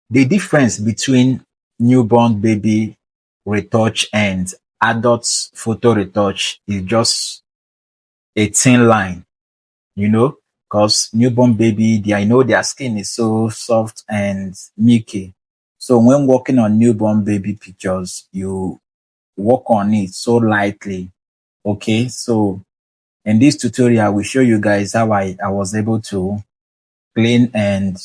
The difference between newborn baby retouch and adult photo retouch is just a thin line, you know, because newborn baby, I know their skin is so soft and milky. So when working on newborn baby pictures, you work on it so lightly. Okay, so in this tutorial, we show you guys how I was able to clean and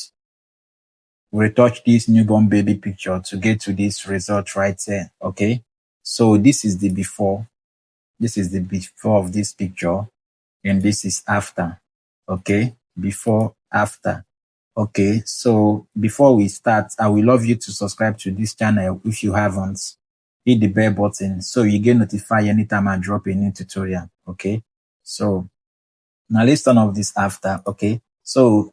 retouch this newborn baby picture to get to this result right here. Okay, so this is the before. This is the before of this picture, and this is after. Okay, before, after. Okay, so before we start, I will love you to subscribe to this channel if you haven't. Hit the bell button so you get notified anytime I drop a new tutorial. Okay, so now let's turn off this after. Okay, so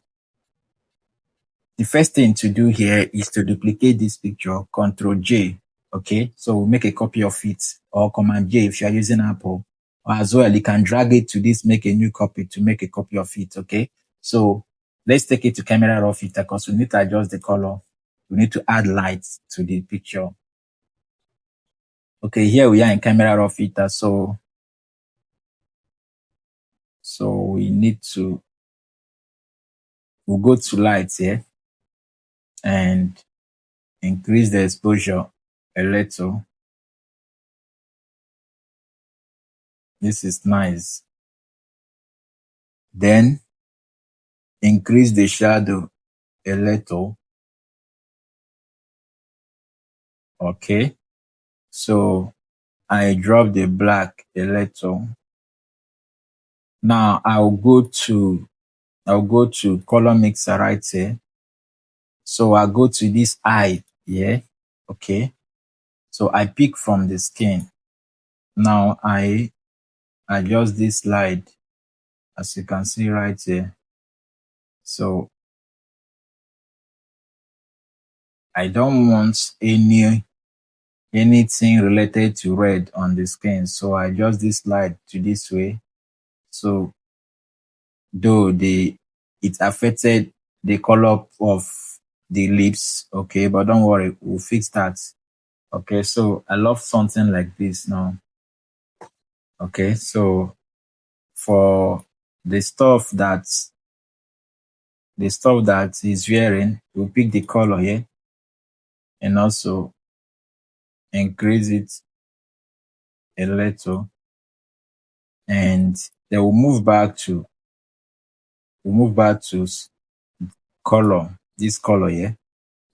the first thing to do here is to duplicate this picture, Control J. Okay, so we'll make a copy of it, or Command J if you are using Apple. Or as well, you can drag it to this, make a new copy to make a copy of it. Okay, so let's take it to camera raw filter because we need to adjust the color. We need to add light to the picture. Okay, here we are in camera raw filter. So we need to, we'll go to light here and increase the exposure a little. This is nice. Then increase the shadow a little. Okay, so I drop the black a little. Now I'll go to color mixer right here. So I'll go to this eye here. Okay, so I pick from the skin. Now I adjust this slide, as you can see right here. So I don't want anything related to red on the skin, so I adjust this slide to this way. So though it affected the color of the lips, okay, but don't worry, we'll fix that. Okay, so I love something like this now. Okay, so for the stuff that is wearing, we'll pick the color here and also increase it a little, and then we'll move back to color, this color here,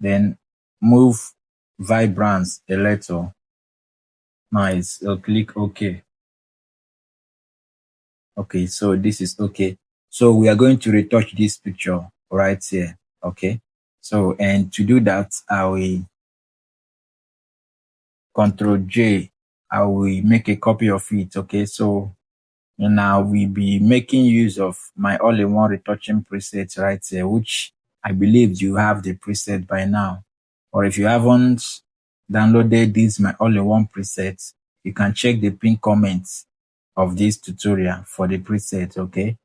then move vibrance a little. Nice. I'll click OK. Okay, so this is okay. So we are going to retouch this picture right here. Okay, so and to do that, I will Control J. I will make a copy of it. Okay, so now we'll be making use of my all-in-one retouching preset right here, which I believe you have the preset by now. Or if you haven't downloaded this my all-in-one preset, you can check the pinned comments of this tutorial for the preset. Okay,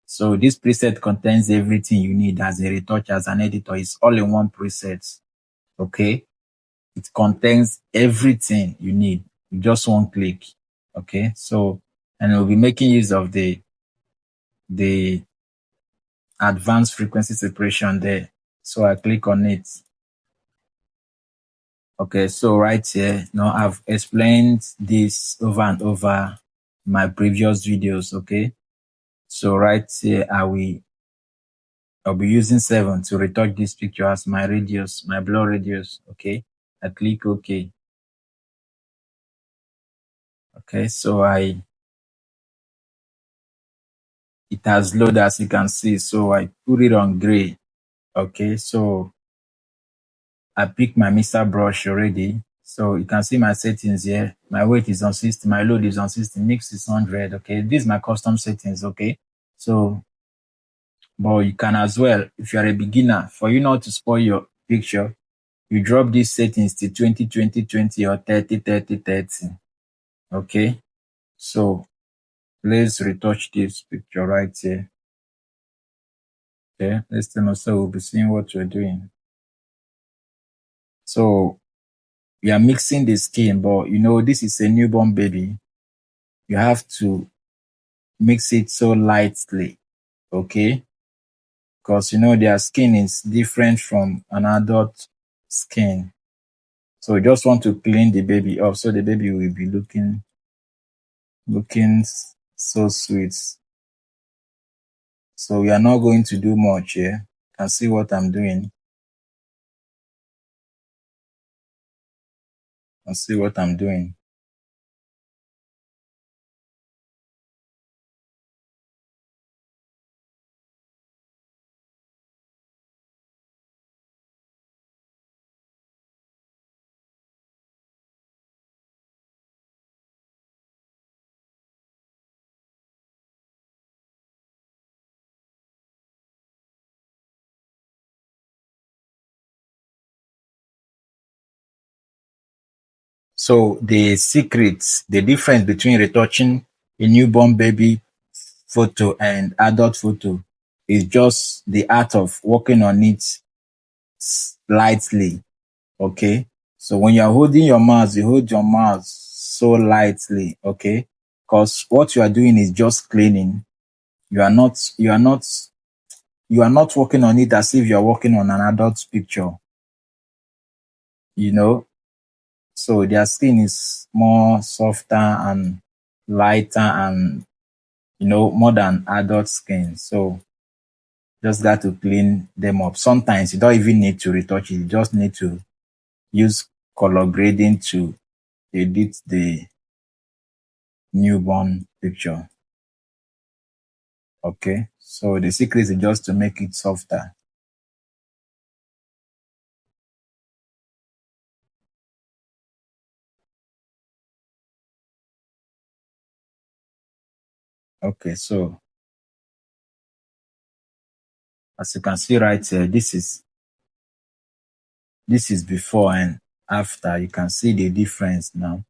so this preset contains everything you need as a retoucher, as an editor. It's all-in-one preset. Okay, it contains everything you need, just one click. Okay, so and we'll be making use of the advanced frequency separation there. So I click on it. Okay, so right here, now I've explained this over and over my previous videos. Okay, so right here, I'll be using 7 to retouch this picture as my radius, my blur radius. Okay, I click OK. Okay, so it has loaded, as you can see, so I put it on gray. Okay, so I pick my mixer brush already, so you can see my settings here. My weight is on 60, my load is on 60, mix is 100. Okay, this is my custom settings. Okay, so but you can as well, if you are a beginner, for you not to spoil your picture, you drop these settings to 20 20 20 or 30 30 30. Okay, so let's retouch this picture right here. Okay, let's then also we'll be seeing what we're doing. So we are mixing the skin, but this is a newborn baby. You have to mix it so lightly, okay? Because their skin is different from an adult skin. So we just want to clean the baby up so the baby will be looking so sweet. So we are not going to do much here. You can see what I'm doing. And see what I'm doing. So the secrets, the difference between retouching a newborn baby photo and adult photo is just the art of working on it lightly. Okay. So when you're holding your mouse, you hold your mouse so lightly. Okay. Because what you are doing is just cleaning. You are not working on it as if you're working on an adult picture, you know. So their skin is more softer and lighter and more than adult skin. So just got to clean them up. Sometimes you don't even need to retouch it. You just need to use color grading to edit the newborn picture. Okay. So the secret is just to make it softer. Okay. So as you can see right here, this is before and after. You can see the difference now.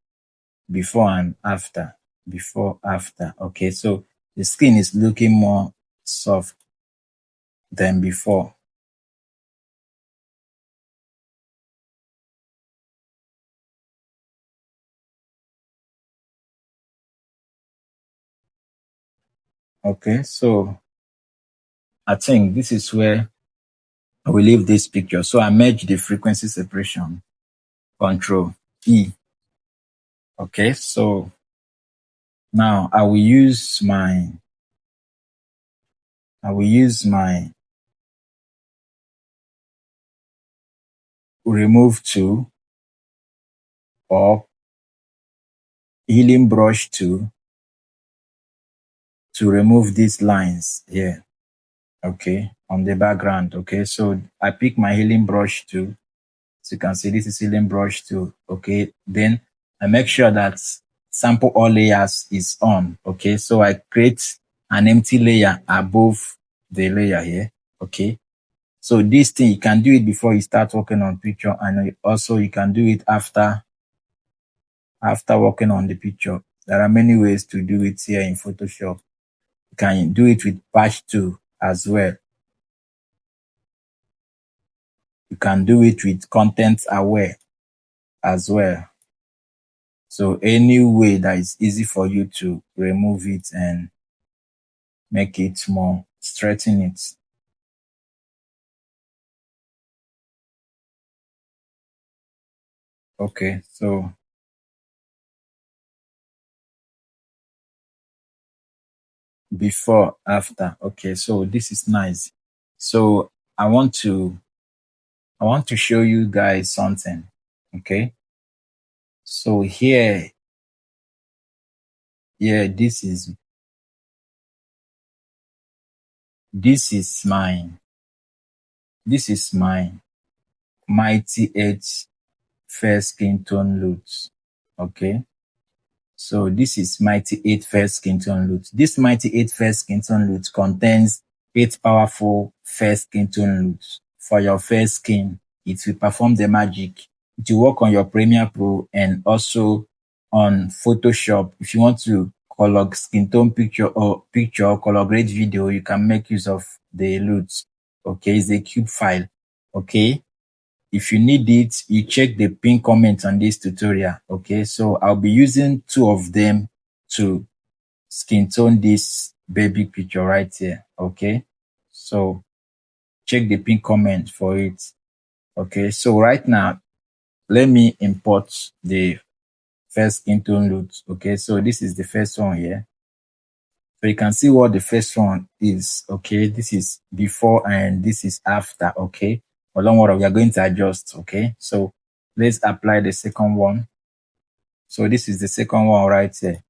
Before and after. Before, after. Okay. So the skin is looking more soft than before. Okay. So I think this is where I will leave this picture. So I merge the frequency separation, Control E. Okay. So now I will use my remove tool or healing brush tool to remove these lines here. Okay. On the background. Okay. So I pick my healing brush tool. So you can see this is healing brush tool. Okay. Then I make sure that sample all layers is on. Okay. So I create an empty layer above the layer here. Okay. So this thing, you can do it before you start working on picture, and also you can do it after working on the picture. There are many ways to do it here in Photoshop. You can do it with patch tool as well. You can do it with content aware as well. So any way that is easy for you to remove it and make it more, straighten it. Okay, so before, after. Okay, so this is nice. So I want to show you guys something. Okay. So here, this is mine. This is my mighty eight fair skin tone loops. Okay. So this is Mighty 8 Fair Skin Tone Loots. This Mighty 8 Fair Skin Tone Loots contains 8 powerful fair skin tone loops for your fair skin. It will perform the magic. It will work on your Premiere Pro and also on Photoshop. If you want to color skin tone picture or color grade video, you can make use of the loots. Okay, it's a cube file. Okay, if you need it, you check the pin comment on this tutorial. Okay, so I'll be using two of them to skin tone this baby picture right here. Okay, so check the pin comment for it. Okay, so right now let me import the first skin tone loot. Okay, so this is the first one here. So you can see what the first one is. Okay, this is before and this is after. Okay, along what we are going to adjust. Okay, so let's apply the second one. So this is the second one right here.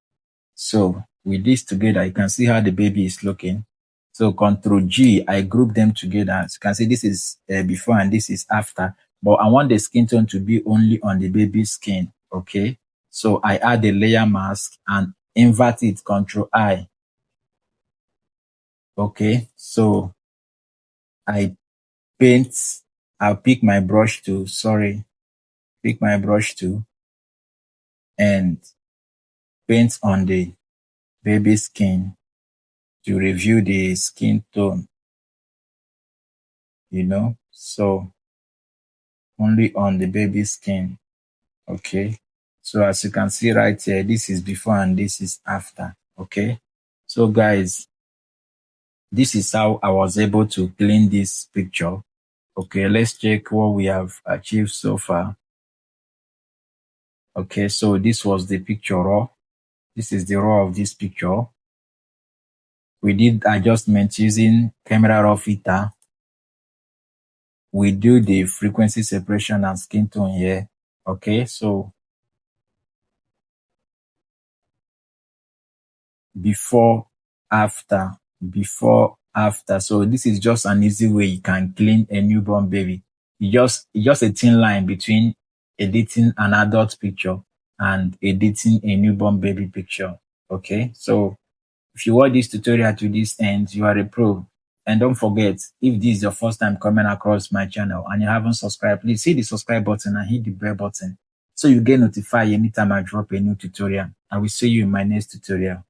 So with this together, you can see how the baby is looking. So Control G, I group them together. So you can see this is before and this is after. But I want the skin tone to be only on the baby's skin. Okay, so I add the layer mask and invert it. Control I. Okay, so I paint. I'll pick my brush tool. Pick my brush tool and paint on the baby skin to review the skin tone. So only on the baby skin. Okay, so as you can see right here, this is before and this is after. Okay, so guys, this is how I was able to clean this picture. Okay, let's check what we have achieved so far. Okay, so this was the picture raw. This is the raw of this picture. We did adjustments using camera raw filter. We do the frequency separation and skin tone here. Okay, so before, after. So this is just an easy way you can clean a newborn baby. It's just a thin line between editing an adult picture and editing a newborn baby picture. Okay, so if you watch this tutorial to this end, you are a pro. And don't forget, if this is your first time coming across my channel and you haven't subscribed, please hit the subscribe button and hit the bell button so you get notified anytime I drop a new tutorial. I will see you in my next tutorial.